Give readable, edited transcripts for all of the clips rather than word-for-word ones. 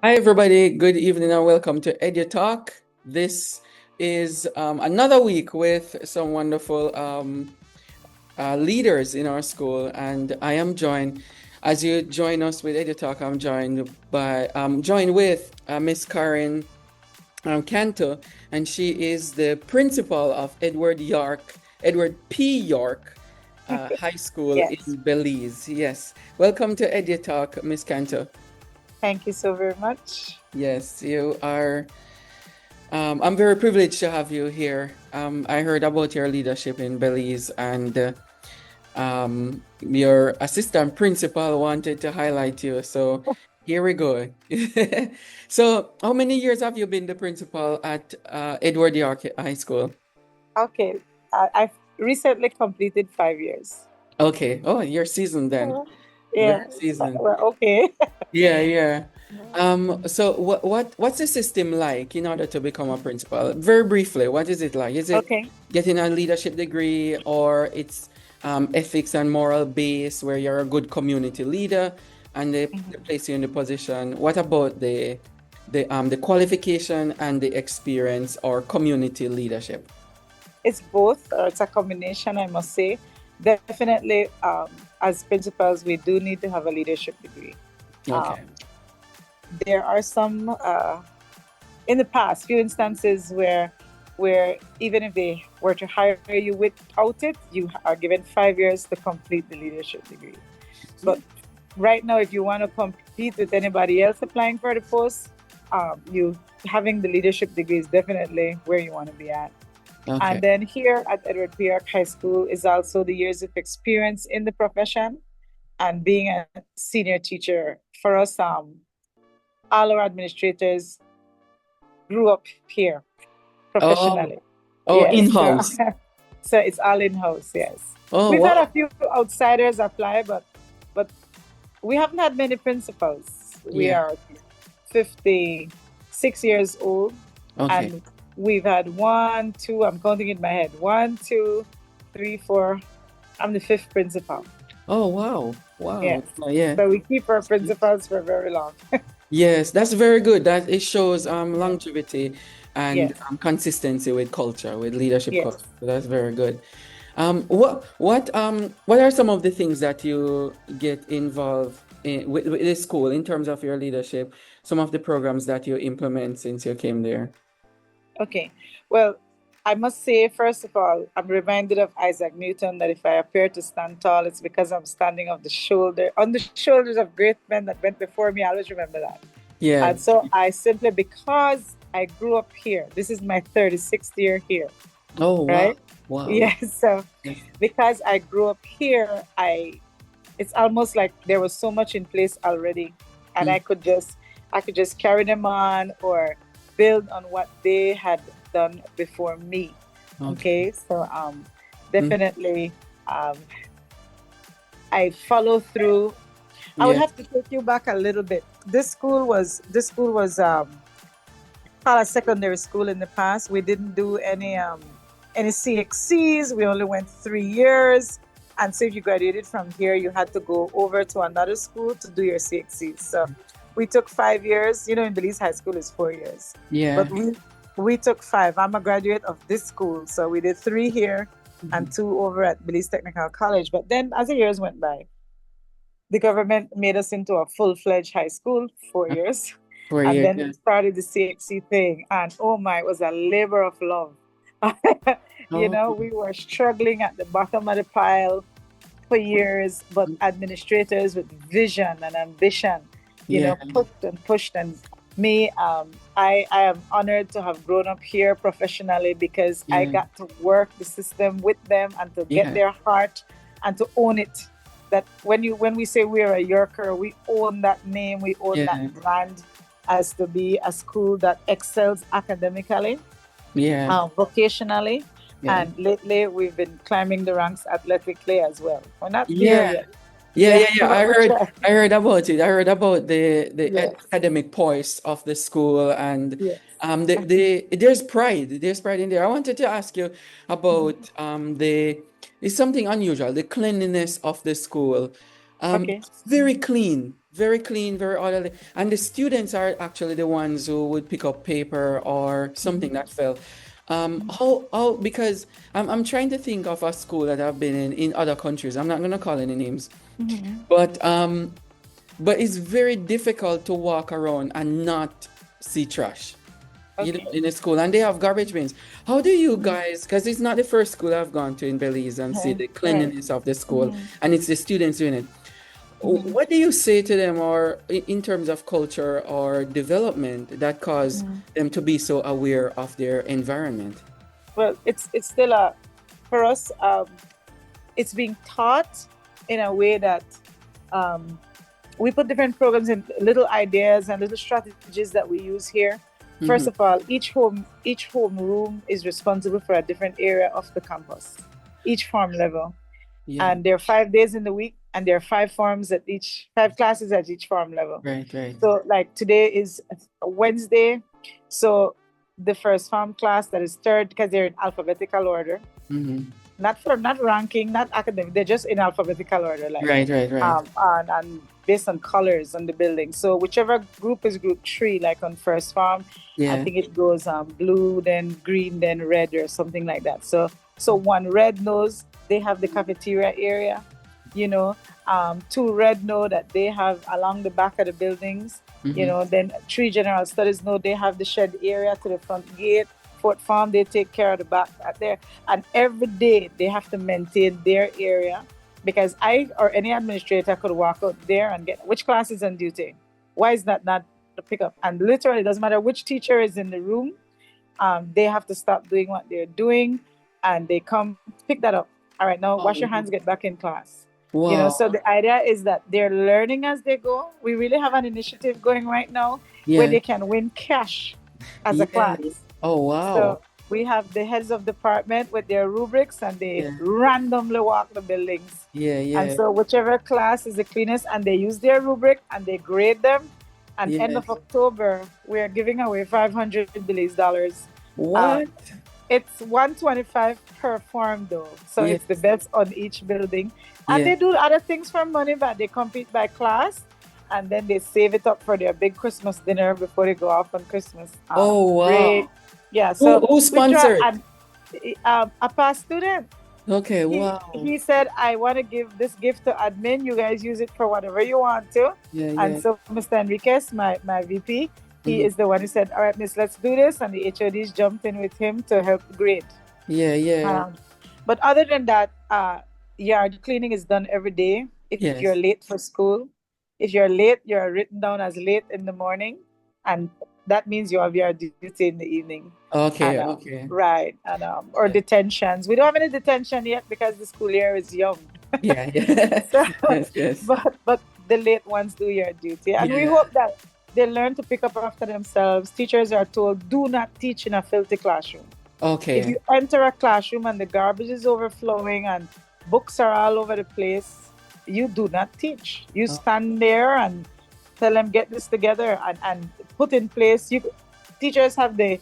Hi, everybody. Good evening and welcome to EduTALK. This is another week with some wonderful leaders in our school, and I am joined. As you join us with EduTALK, I'm joined with Miss Karen Canto, and she is the principal of Edward P. York High School Yes, in Belize. Yes, welcome to EduTALK, Miss Canto. thank you so very much. Yes, you are. I'm very privileged to have you here. I heard about your leadership in Belize, and your assistant principal wanted to highlight you. So here we go. So, how many years have you been the principal at Edward York High School? Okay, I've recently completed 5 years. Okay. Oh, you're seasoned then. Mhm. Very Yeah, seasoned. well, okay. Yeah, yeah. So what's the system like in order to become a principal? Very briefly, what is it like? Is it Okay. getting a leadership degree, or it's ethics and moral base where you're a good community leader and they Mhm. place you in the position? What about the qualification and the experience or community leadership? It's both, or it's a combination, I must say. Definitely, as principals, we do need to have a leadership degree. Okay. Um, there are some, in the past, few instances where even if they were to hire you without it, you are given 5 years to complete the leadership degree. But right now, if you want to compete with anybody else applying for the post, you having the leadership degree is definitely where you want to be at. And Okay. then here at Edward P. York High School is also the years of experience in the profession and being a senior teacher. For us, all our administrators grew up here Oh, professionally. oh, Yes, so, in-house. so it's all in house. Yes, Oh, we've had wow. a few outsiders apply, but we haven't had many principals. We Yeah. are 56 years old, Okay. and we've had one, two, I'm counting in my head, one, two, three, four. I'm the fifth principal. Oh, wow. Wow. Yes. Oh, yeah. So we keep our principals for very long. Yes, that's very good. That it shows Yeah. longevity and Yes. consistency with culture, with leadership Yes. culture. So that's very good. What are some of the things that you get involved in with the school in terms of your leadership? Some of the programs that you implement since you came there. Okay. Well, I must say, first of all, I'm reminded of Isaac Newton that if I appear to stand tall, it's because I'm standing on the shoulders of great men that went before me. I always remember that. Yeah. And so I simply, because I grew up here, this is my 36th year here, Oh, wow. right? Wow. Yes. So Yes. because I grew up here, it's almost like there was so much in place already, and Mm, I could just carry them on or build on what they had done before me. okay. Okay, so Mm, definitely, um, I follow through. I would yeah. have to take you back a little bit. This school was a secondary school in the past. We didn't do any CXCs. We only went 3 years. And so if you graduated from here, you had to go over to another school to do your CXCs. So we took 5 years. In Belize High School is 4 years. But Yeah. we took five. I'm a graduate of this school. So we did three here and Mhm. two over at Belize Technical College. But then as the years went by, the government made us into a full-fledged high school, 4 years. For And you. then Yeah. we started the CXC thing. And oh my, it was a labor of love. Oh, We were struggling at the bottom of the pile for years, but administrators with vision and ambition, yeah. pushed and pushed. And me, I am honored to have grown up here professionally because I Yeah. got to work the system with them and to get Yeah. their heart and to own it. That when we say we're a Yorker, we own that name, we own that Yeah. brand as to be a school that excels academically, Yeah. vocationally, Yeah. and lately we've been climbing the ranks athletically as well. We're not there Yeah. yet. Yeah, Yeah, yeah, yeah. but we're trying. I heard about it. I heard about the Yes, academic poise of the school, and yes. there's pride. There's pride in there. I wanted to ask you about it's something unusual, the cleanliness of the school. Okay. It's very clean, very clean, very orderly. And the students are actually the ones who would pick up paper or something that fell. Because I'm trying to think of a school that I've been in other countries. I'm not gonna call any names, Mm-hmm. but it's very difficult to walk around and not see trash, Okay. in a school, and they have garbage bins. How do you Mm-hmm. guys, because it's not the first school I've gone to in Belize and see Right. the Right. cleanliness of the school, Mm-hmm. and it's the students doing it. Mm-hmm. What do you say to them, or in terms of culture or development, that cause Mm-hmm. them to be so aware of their environment? Well, it's still a for us. It's being taught in a way that um, we put different programs and little ideas and little strategies that we use here. First Hmm. of all, each home room is responsible for a different area of the campus, each form level. Yeah. And there are 5 days in the week, and there are five classes at each form level. Right, right. So, like today is a Wednesday, so the first form class, that is third, because they're in alphabetical order, Hmm. not ranking, not academic. They're just in alphabetical order, like Right, right, right. and based on colors on the building. So whichever group is group three, like on first farm, I Yeah. think it goes blue, then green, then red, or something like that. So one red knows they have the cafeteria area, you know. Two red know that they have along the back of the buildings, you Hmm. know. Then three general studies know they have the shed area to the front gate. Fourth farm, they take care of the back at there. And every day they have to maintain their area, because I or any administrator could walk out there and get which class is on duty. Why is that not the pickup? And literally, it doesn't matter which teacher is in the room. They have to stop doing what they're doing, and they come pick that up. All right, now wash your hands, get back in class. You know, so Wow. the idea is that they're learning as they go. We really have an initiative going right now where Yeah. they can win cash as a Yeah. class. Oh, wow. So we have the heads of department with their rubrics, and they Yeah. randomly walk the buildings. Yeah. And Yeah. so whichever class is the cleanest, and they use their rubric and they grade them. And end of Yes. October, we are giving away 500 Belize dollars. What? Um, it's 125 per form though, so it's the Yes. best on each building. And Yeah. they do other things for money, but they compete by class, and then they save it up for their big Christmas dinner before they go off on Christmas Oh, break. wow. Yeah, Who so who we try. sponsored? And a past student, Okay, he wow. he said, I want to give this gift to admin. You guys use it for whatever you want to. Yeah, And yeah. so Mr. Enriquez, my VP, he Hmm. is the one who said, all right, miss, let's do this. And the HODs jumped in with him to help grade. Yeah, yeah. Um, but other than that, yard cleaning is done every day. If you're Yes. late for school, if you're late, you're written down as late in the morning, and that means you have your duty in the evening. And Okay, okay. right, and or Yeah, detentions. We don't have any detention yet because the school year is young. yeah, yeah. So, Yes, yes. but the late ones do your duty, and we Yeah. hope that they learn to pick up after themselves. Teachers are told, do not teach in a filthy classroom. If Okay. you enter a classroom and the garbage is overflowing and books are all over the place, you do not teach. You Oh, stand there and tell them, get this together, and put in place. You teachers have they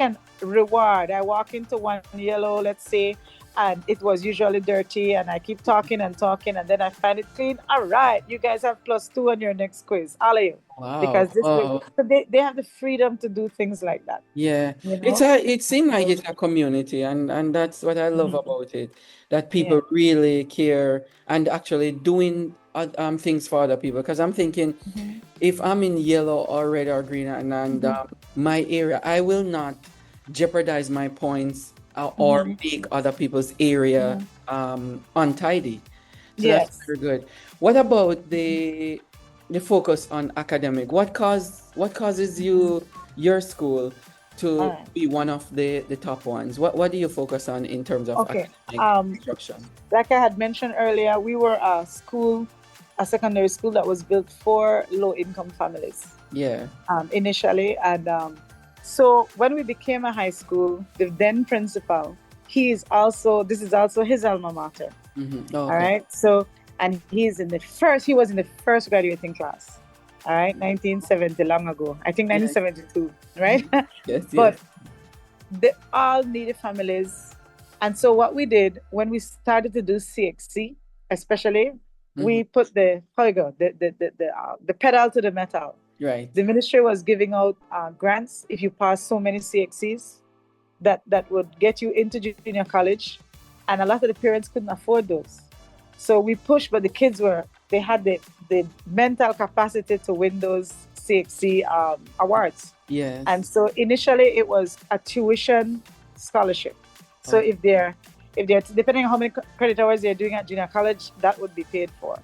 can reward. I walk into one yellow, let's say, and it was usually dirty, and I keep talking and talking, and then I find it clean. All right, you guys have +2 on your next quiz. All of you. wow. Because this way, Wow. so they have the freedom to do things like that. Yeah. You It's know? a it seems like So, it's a community, and that's what I love mhm. about it. That Yeah. people really care and actually doing things for other people. Because I'm thinking, Mhm. if I'm in yellow or red or green, and Mhm. my area, I will not jeopardize my points, or Mhm. make other people's area Mhm. untidy. So that's Yes. very good. What about the focus on academic? What causes Mhm. your school All to right. be one of the top ones? What do you focus on in terms of Okay. academic instruction? Like I had mentioned earlier, we were a secondary school that was built for low-income families Yeah. initially, and so when we became a high school, the then principal, this is also his alma mater. Oh, All okay. right. So, and he was in the first graduating class. All right. 1970, long ago. I think Yes. 1972, right? Yes, But yes. they all needed families. And so what we did when we started to do CXC, especially, we put the how you go the pedal to the metal. Right. The ministry was giving out grants if you pass so many CXCs that would get you into junior college, and a lot of the parents couldn't afford those. So we pushed, but the kids they had the mental capacity to win those CXC awards. And Yes. so initially it was a tuition scholarship. So Oh. if they're depending on how many credit hours they're doing at junior college, that would be paid for.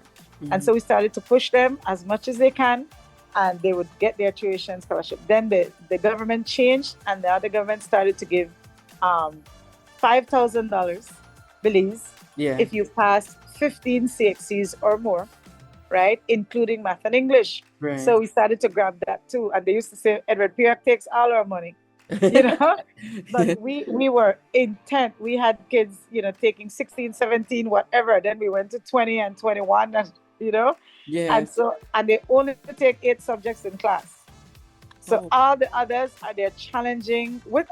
And Mm-hmm. so we started to push them as much as they can, and they would get their tuition scholarship. Then the government changed, and the other government started to give $5,000 Belize Yeah. if you pass 15 CXCs or more, right, including math and English. Right. So we started to grab that too. And they used to say, Edward Piak takes all our money, you know? But we were intent. We had kids, taking 16, 17, whatever. Then we went to 20 and 21, And Yes. so, and they only take 8 subjects in class. So Oh. all the others are there challenging Mm-hmm. with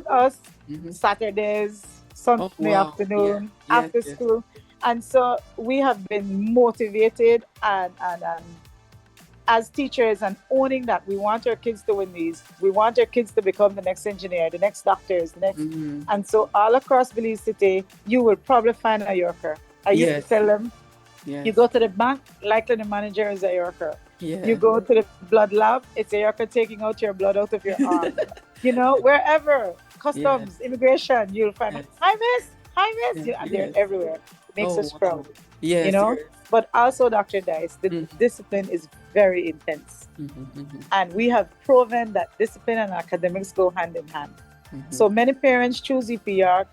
us, Mm-hmm. Saturdays, Oh Sunday wow. Yeah. afternoon, Yes. after Yes. school. And so we have been motivated and as teachers and owning that we want our kids to win these. We want our kids to become the next engineer, the next doctors, the next. Mm-hmm. And so all across Belize City, you will probably find a Yorker. I used to Yes. tell them, you Yes. go to the bank, likely the manager is a Yorker. You Yeah. go to the blood lab, it's a Yorker taking out your blood out of your arm. Wherever, Yes. customs, immigration, you'll find, Yes. hi, miss, hi, miss. Yes. They're Yes. everywhere. It makes Oh us wow. proud, you Yes. know. Yes. But also, Dr. Dice, the Mm-hmm. discipline is very intense. Mm-hmm. Mm-hmm. And we have proven that discipline and academics go hand in hand. Mm-hmm. So many parents choose EPR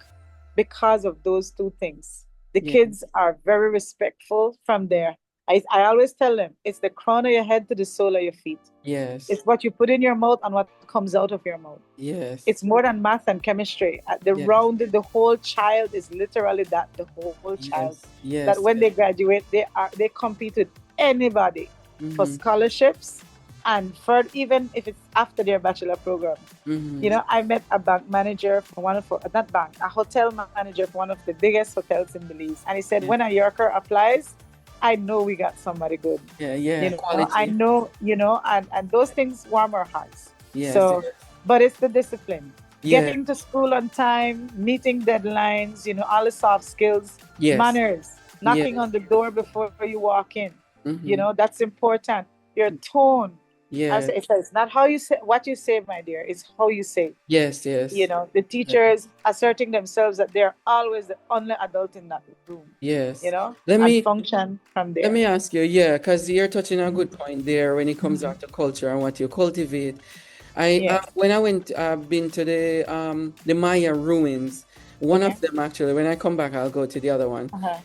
because of those two things. The Yeah. kids are very respectful from there. I always tell them it's the crown of your head to the sole of your feet. Yes. It's what you put in your mouth and what comes out of your mouth. Yes. It's more than math and chemistry. Yes. The whole child is literally that, the whole child. Yes. Yes. That when they graduate, they compete with anybody for Mm-hmm. scholarships and for even if it's after their bachelor program. Mm-hmm. I met a bank manager for not bank, a hotel manager for one of the biggest hotels in Belize. And he said, Yeah. when a Yorker applies, I know we got somebody good. Yeah. Yeah. I Quality. know, and those things warm our hearts. Yes. So, but it's the discipline. Yeah. Getting to school on time, meeting deadlines, all the soft skills, Yes. manners, knocking Yes. on the door before you walk in. Mm-hmm. That's important. Your tone. I Yes. say it's not how you say what you say, my dear. It's how you say. Yes. Yes. The teachers asserting themselves that they're always the only adult in that room. Yes. Let And me function from let there. me ask you, yeah, because you're touching on a good point there when it comes Mhm. out to culture and what you cultivate. I Yes. when I went been to the Maya ruins, one Okay. of them actually. When I come back, I'll go to the other one. Uh-huh.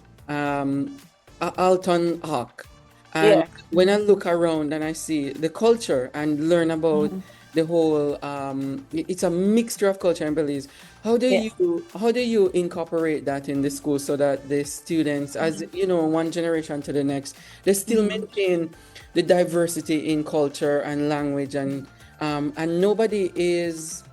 Alton Hawk. And Yeah. when I look around and I see the culture and learn about Mhm. the whole, it's a mixture of culture and beliefs. Yes. How do you incorporate that in the school so that the students, as you know, one generation to the next, they still Mhm. maintain the diversity in culture and language and nobody is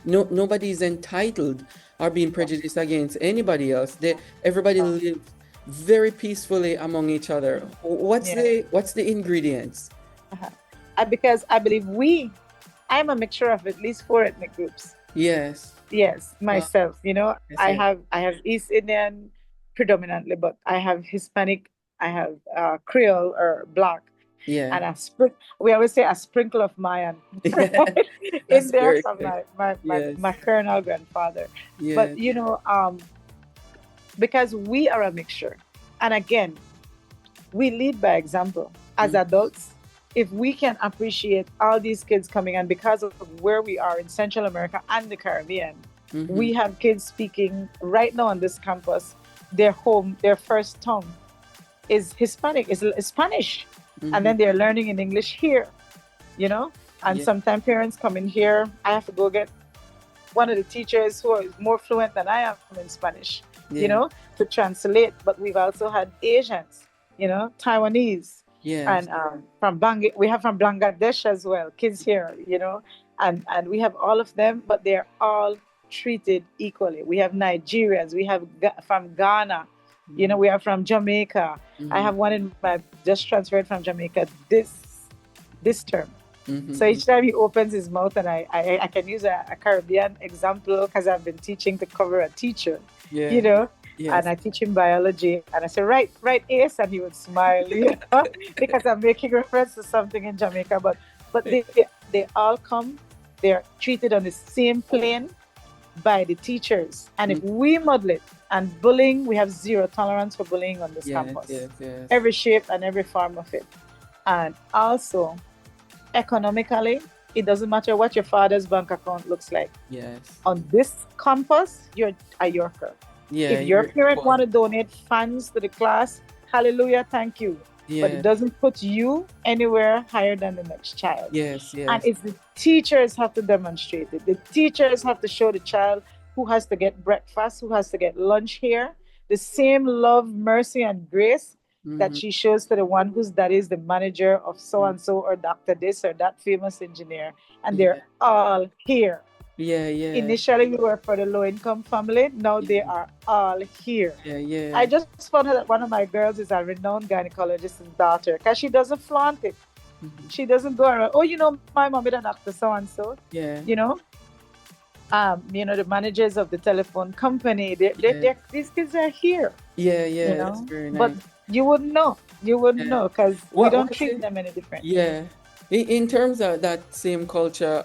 nobody is entitled or being prejudiced against anybody else. Everybody Oh, lives very peacefully among each other. yeah. What's the ingredients? Uh-huh. Because I believe I'm a mixture of at least 4 ethnic groups. Yes. Yes, Well, myself. yes, I yes. have East Indian predominantly, but I have Hispanic, I have Creole or Black, Yeah. and we always say a sprinkle of Mayan in That's there very from good. my Yes. maternal grandfather. But Yes. because we are a mixture, and again, we lead by example as Mm, adults. If we can appreciate all these kids coming, and because of where we are in Central America and the Caribbean, mm-hmm. we have kids speaking right now on this campus. Their first tongue is Hispanic, is Spanish, and Mm-hmm. then they're learning in English here. You know, and Yeah. sometimes parents come in here. I have to go get one of the teachers who is more fluent than I am in Spanish, Yeah. to translate. But we've also had Asians, Taiwanese, Yes. and we have from Bangladesh as well, kids here, and we have all of them, but they're all treated equally. We have Nigerians, we have from Ghana, You know, we are from Jamaica. I have one in my just transferred from Jamaica this term. So Mm-hmm. each time he opens his mouth, and I can use a Caribbean example because I've been teaching to cover a teacher, you Yeah. know, and Yes. I teach him biology, and I say, right, right, Ace, and he would smile, you know, because I'm making reference to something in Jamaica. But they all come, they're treated on the same plane by the teachers, and if Mm. we model it, and bullying, we have zero tolerance for bullying on this Yes. campus, Yes. Yes. every shape and every form of it, and also economically, it doesn't matter what your father's bank account looks like. Yes. On this campus, you're a Yorker. Yeah. If your You're parent want equal. to donate funds to the class, hallelujah, thank you. But it Yeah. doesn't put you anywhere higher than the next child. Yes. And Yes. it's the teachers have to demonstrate it. The teachers have to show the child who has to get breakfast, who has to get lunch here, the same love, mercy, and grace that Mm-hmm. she shows to the one whose that is the manager of so and so or doctor this or that famous engineer. And they're Yeah. all here. Yeah. Yeah. Initially, we were for the low income family. Now they Yeah. are all here. Yeah. I Yeah. just found out that one of my girls is a renowned gynecologist's daughter because she doesn't flaunt it. Mhm. She doesn't go around, oh, you know, my mom is a doctor so and so. Yeah. You know, the managers of the telephone company, Yeah. these kids are here, Yeah. you Yeah. That's know. very But nice. you wouldn't know. You wouldn't Yeah. know because we What don't what's treat it? them any different. Yeah. In terms of that same culture,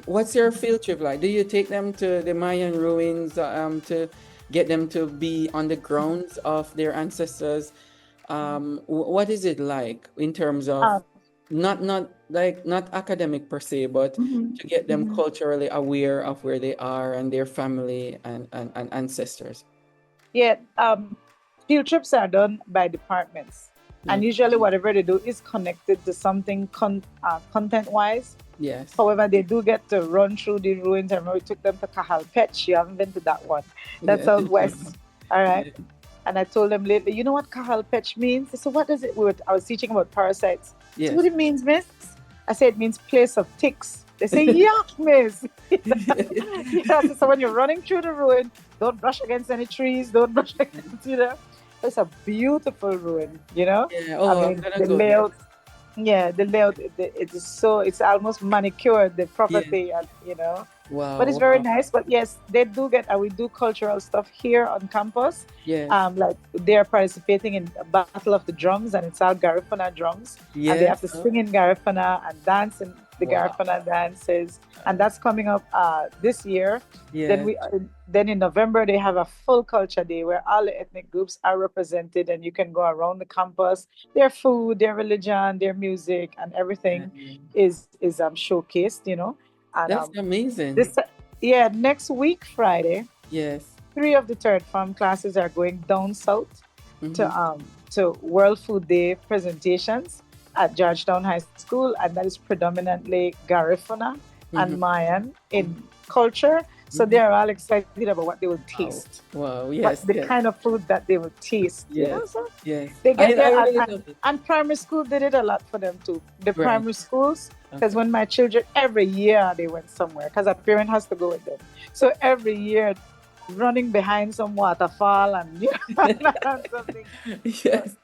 what's your field trip like? Do you take them to the Mayan ruins, to get them to be on the grounds of their ancestors? What is it like in terms of Um, not academic per se, but mhm, to get them mhm. culturally aware of where they are and their family and ancestors? Yeah, field trips are done by departments, and Okay. usually whatever they do is connected to something content wise. Yes. However, they do get to run through the ruins. I remember we took them to Kahal Petch. You haven't been to that one. That's Yeah. out west. All right. Yeah. And I told them lately, you know what Kahal Petch means? They said, what does it? I was teaching about parasites. So what Yes. it means, miss? I said it means place of ticks. They say, yuck, miss. Yeah, so when you're running through the ruin, don't brush against any trees, don't brush against, you know. It's a beautiful ruin, you know. Yeah. I Oh, I'm mean, gonna the go there. layout, yeah, the layout, it is so, it's almost manicured, the Yeah. property, and, you know. But it's Wow. very Wow. nice. But yes, they do get, we do cultural stuff here on campus. Yes. Like they're participating in a battle of the drums, and it's all Garifuna drums, and they have Yes. to Oh, sing in Garifuna and dance in the wow. Garifuna dances, and that's coming up this year. Then Yes. then in November they have a full culture day where all the ethnic groups are represented, and you can go around the campus. Their food, their religion, their music, and Yeah. everything is showcased, you know. And That's amazing. this yeah, next week Friday, Yes. three of the third farm classes are going down south Mm-hmm. to World Food Day presentations at Georgetown High School, and that is predominantly Garifuna Mm-hmm. and Mayan in culture. So Mm-hmm. they're all excited about what they will Wow. taste, Wow. what Yes. the Yes. kind of food that they will taste, you know. Yes. So Yes. they get I there, really love it. and primary school did it a lot for them too. The Right. primary schools, because Okay. when my children every year they went somewhere because a parent has to go with them. So every year running behind some waterfall and you know, and something. So Yes.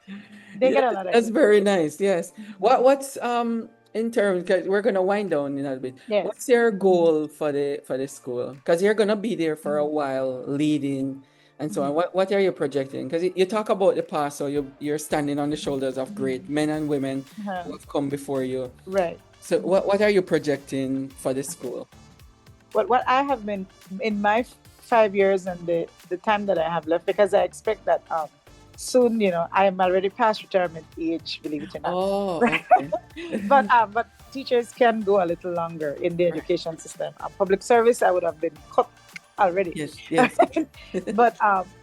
they Yeah, get a lot of that's input. very nice. Yes. What's in terms, because we're gonna wind down in a bit. Yes. What's your Mhm. goal for the school? Because you're gonna be there for a Mhm. while, leading and so on. Mhm. What are you projecting? Because you talk about the past, so you're standing on the shoulders of Mhm. great men and women Uh-huh. who have come before you. Right. So Mhm. what are you projecting for the school? What I have been in my 5 years and the time that I have left, because I expect that soon, you know, I am already past retirement age, believe it or not. Oh, okay. But teachers can go a little longer in the Right. education system. Public service, I would have been cut already. Yes, yes, But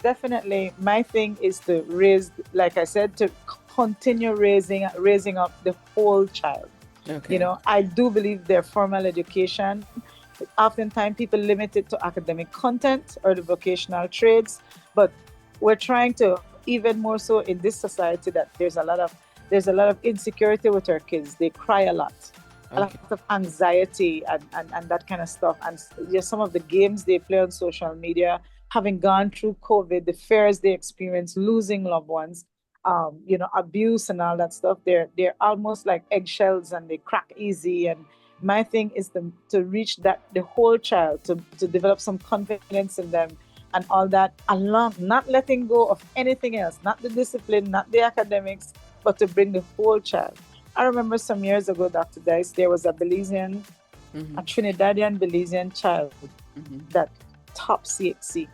definitely, my thing is to raise, like I said, to continue raising up the whole child. You okay. know, I do believe their formal education. Oftentimes, people limit it to academic content or the vocational trades, but we're trying to even more so in this society that there's a lot of insecurity with our kids. They cry a lot Okay. of anxiety and that kind of stuff. And just some of the games they play on social media having gone through COVID, the fears they experience, losing loved ones, abuse and all that stuff. They're almost like eggshells and they crack easy. And my thing is to reach that the whole child, to develop some confidence in them and all that, along not letting go of anything else, not the discipline, not the academics, but to bring the whole child. I remember some years ago, Dr. Dice, there was a Mm-hmm. Trinidadian Belizean child Mm-hmm. that top CHC,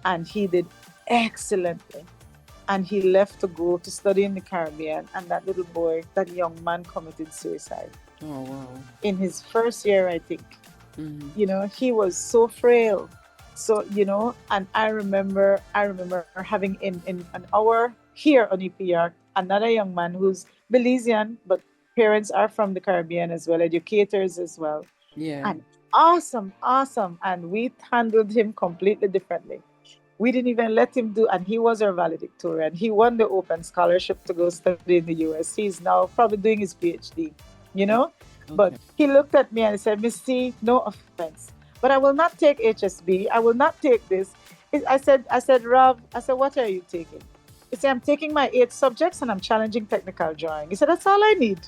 and he did excellently. And he left to go to study in the Caribbean. And that little boy, that young man, committed suicide Oh, wow. in his first year, I think. Mm-hmm. He was so frail. So, and I remember having in an hour here on EPR, another young man who's Belizean, but parents are from the Caribbean as well, educators as well. Yeah. And awesome, awesome. And we handled him completely differently. We didn't even let him do, and he was our valedictorian. He won the open scholarship to go study in the US. He's now probably doing his PhD, you know? But Okay. he looked at me and he said, Miss T, no offense, but I will not take HSB. I will not take this. I said, Rob, I said, what are you taking? He said, I'm taking my 8 subjects and I'm challenging technical drawing. He said, that's all I need.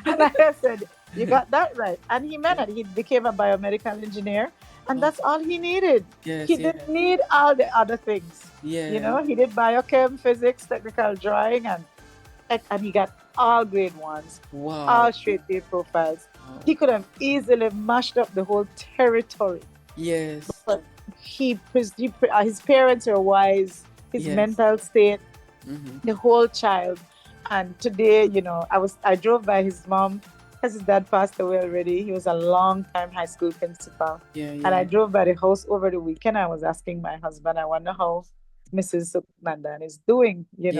And I said, you got that right. And he meant it. He became a biomedical engineer, and Oh, that's all he needed. He yes, didn't yes. need all the other things. Yeah. He did biochem, physics, technical drawing, and he got all grade ones, Wow. all straight A profiles. Wow. He could have easily mashed up the whole territory, Yes. but his parents are wise, his Yes. mental state, Mm-hmm. the whole child. And today, I drove by his mom because his dad passed away already. He was a long time high school principal. Yeah, And I yeah. drove by the house over the weekend. I was asking my husband, I wonder how Mrs. Suknandan is doing. Yes,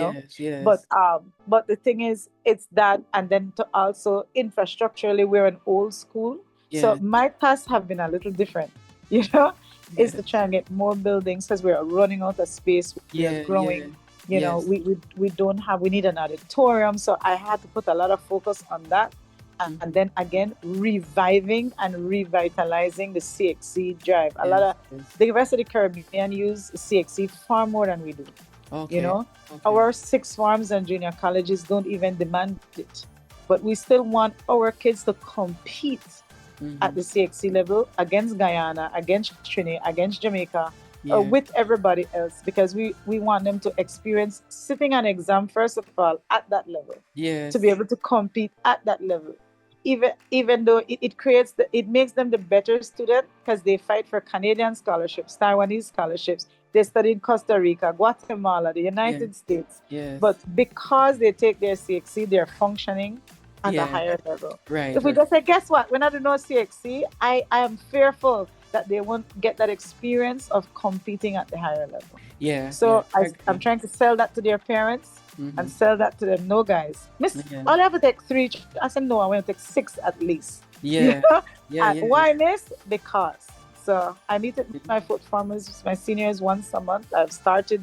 But yes. the thing is, it's that, and then to also infrastructurally, we're an old school. So Yes, my tasks have been a little different, you know, is to yes. try and get more buildings because we're running out of space. We are Yeah, yeah. growing. Yes. We need an auditorium. So I had to put a lot of focus on that. And Mm-hmm. then again, reviving and revitalizing the CXC drive. A lot Yes, of yes. the rest of the Caribbean use CXC far more than we do. You Okay. know, Okay. our sixth forms and junior colleges don't even demand it, but we still want our kids to compete at Mm-hmm. the CXC level against Guyana, against Trinidad, against Jamaica, Yeah. with everybody else, because we want them to experience sitting an exam, first of all, at that level, to be Yes. able to compete at that level. Even though it makes them the better student because they fight for Canadian scholarships, Taiwanese scholarships, they study in Costa Rica, Guatemala, the Yeah. United States. But Yes. because they take their CXC, they're functioning at a Yeah. higher level. Right, If we right. just say, guess what, we're not doing no CXC, I am fearful that they won't get that experience of competing at the higher level. Yeah, yeah. So I'm Agree. trying to sell that to their parents Mm-hmm. and sell that to them. No, guys, Miss, Yeah. I'll have to take 3. I said, no, I want to take 6 at least. You Yeah. know? Yeah, yeah. Why, Miss? Because. So I meet my foot farmers, my seniors, once a month. I've started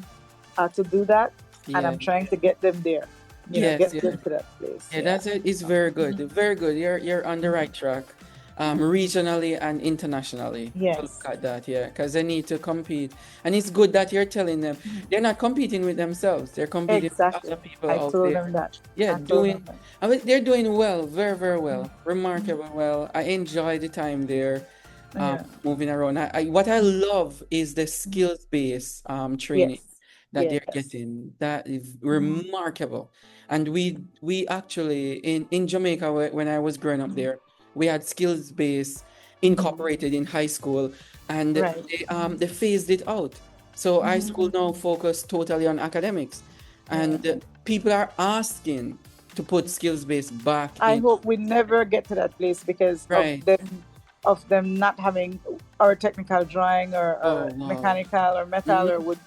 to do that, and Yeah. I'm trying to get them there. Yes, Get yeah. them to that place. Yeah, Yeah. that's it. It's very good. Very good. You're on the right track, regionally and internationally to look Yes. at that. Yeah, because they need to compete, and it's good that you're telling them they're not competing with themselves. They're competing with Exactly. other people I out told there. them that. Yeah, I told them doing. that. I mean, they're doing well, very, very well, Mhm. remarkable well. I enjoy the time there, Yeah. moving around. What I love is the Mhm. skills-based training Yes. that they're Yes. getting. That is Mhm. remarkable. And we actually in Jamaica when I was growing up there, we had skills based Mhm. incorporated in high school, and Right. they phased it out. So high school Mhm. now focus totally on academics, Yeah. and people are asking to put skills based back I in. hope we never get to that place because Right. of them not having our technical drawing, Oh or wow. mechanical or metal or Hmm. wood,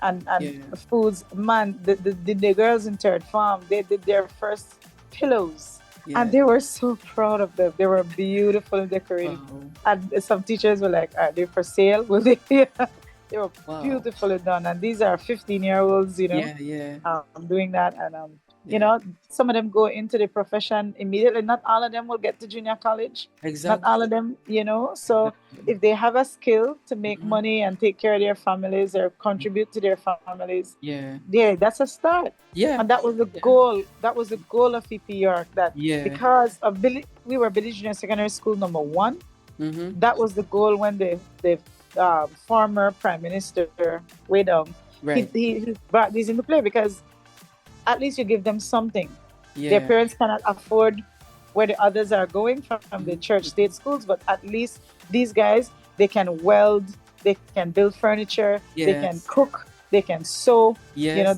and Yeah. foods. Man, the girls in third farm, they did their first pillows, and Yeah. they were so proud of them. They were beautiful and decorated, Wow. and some teachers were like, "Are they for sale? Will they?" They were Wow. beautifully done, and these are 15-year-olds, Yeah. Yeah. doing that, and You Yeah. know, some of them go into the profession immediately. Not all of them will get to junior college. Not all Exactly. of them, you know. So Exactly. if they have a skill to make Mhm. money and take care of their families or contribute to their families, Yeah. yeah, that's a start. Yeah. And that was the Yeah. goal. That was the goal of EP York. That Yeah. because of we were Belize Junior Secondary School number one. Mm-hmm. That was the goal when the former Prime Minister way down Right. he brought these into play because at least you give them something. Their Yeah. parents cannot afford where the others are going from the Mhm. church Mhm. state schools, but at least these guys, they can weld, they can build furniture, they can Yes. cook, they can sew, you know, Yes.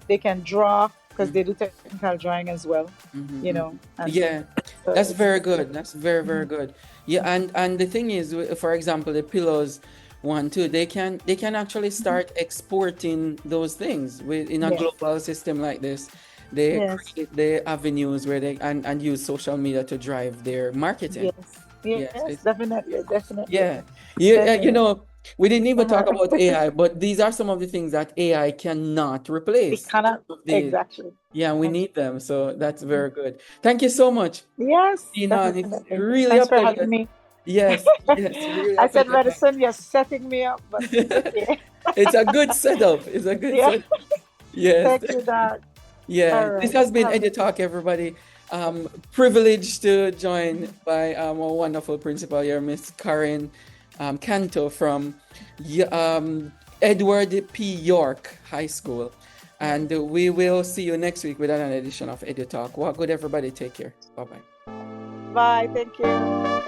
they can draw because they Mhm. do technical drawing as well, Mhm. you Mhm. know, and Yeah. so That's it's very good. That's very, very mhm. good. Yeah, and the thing is, for example, the pillows one too, they can actually Mhm. start exporting those things in a Yes, global system like this. They yes, create the avenues where they and use social media to drive their marketing. yes, Yes. yes, definitely, definitely, Yeah. You definitely. know, we didn't even talk Uh-huh. about AI, but these are some of the things that AI cannot It replace. cannot Some of the, exactly. yeah, we need them. So that's very good. Thank you so much, Yes, Tina. It's definitely. really a Thanks for having pleasure. me. Yes, yes, really a I said pleasure. medicine, you're setting me up, but it's okay. It's a good setup. It's a good Yeah. setup. Yes. Thank you, Doc. All Yeah. This right. has been Have, EduTalk, everybody. Privileged to join by our wonderful principal here, Miss Karen Canto from Edward P. York High School. And we will see you next week with another edition of EduTalk. Well, good, everybody. Take care. Bye bye. bye. Thank you.